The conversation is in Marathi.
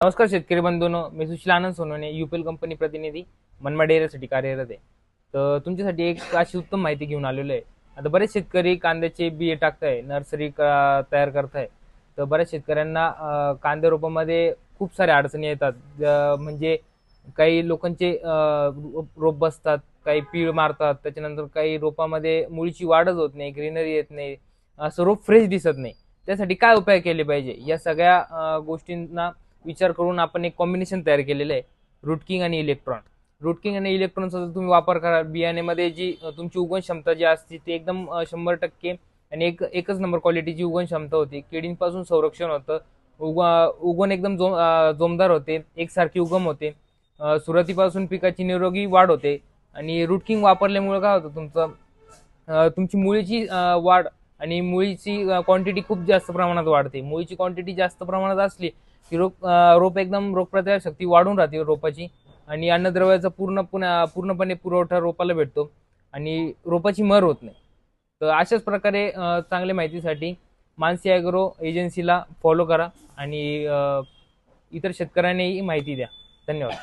नमस्कार शेतकरी बंधूंनो, मी सुशील आनंद सोनवणे, यूपीएल कंपनी प्रतिनिधी, मनमाड एरियासाठी कार्यरत आहे. तर तुमच्यासाठी एक अशी उत्तम माहिती घेऊन आलेलो आहे. आता बरेच शेतकरी कांद्याचे बिये टाकताय, नर्सरी तयार करताय. तर बऱ्याच शेतकऱ्यांना कांदे रोपामध्ये खूप साऱ्या अडचणी येतात. म्हणजे काही लोकांचे रोप बसतात, काही पीळ मारतात, त्याच्यानंतर काही रोपामध्ये मुळीची वाढच होत नाही, ग्रीनरी येत नाही, असं रोप फ्रेश दिसत नाही. त्यासाठी काय उपाय केले पाहिजे, या सगळ्या गोष्टींना विचार करून आपण एक कॉम्बिनेशन तयार केलेलं आहे, रूटकिंग आणि इलेक्ट्रॉन. रूटकिंग आणि इलेक्ट्रॉनचा जर तुम्ही वापर करा, बियाण्यामध्ये जी तुमची उगवण क्षमता जी असते ती एकदम 100% आणि एकच नंबर क्वालिटीची उगवण क्षमता होती. किडींपासून संरक्षण होतं, उगवण एकदम जोमदार होते, एकसारखी उगम होते, सुरुवातीपासून पिकाची निरोगी वाढ होते. आणि रूटकिंग वापरल्यामुळे काय होतं, तुमची मुळीची वाढ आणि मुळीची क्वांटिटी खूप जास्त प्रमाणात वाढते. मुळीची क्वांटिटी जास्त प्रमाणात असली की रोप एकदम रोगप्रतिकारक शक्ती वाढून राहते रोपाची, आणि अन्नद्रव्याचा पूर्णपणे पुरवठा रोपाला भेटतो आणि रोपाची मर होत नाही. तर अशाच प्रकारे चांगल्या माहितीसाठी मानसी ॲग्रो एजन्सीला फॉलो करा आणि इतर शेतकऱ्यांनाही माहिती द्या. धन्यवाद.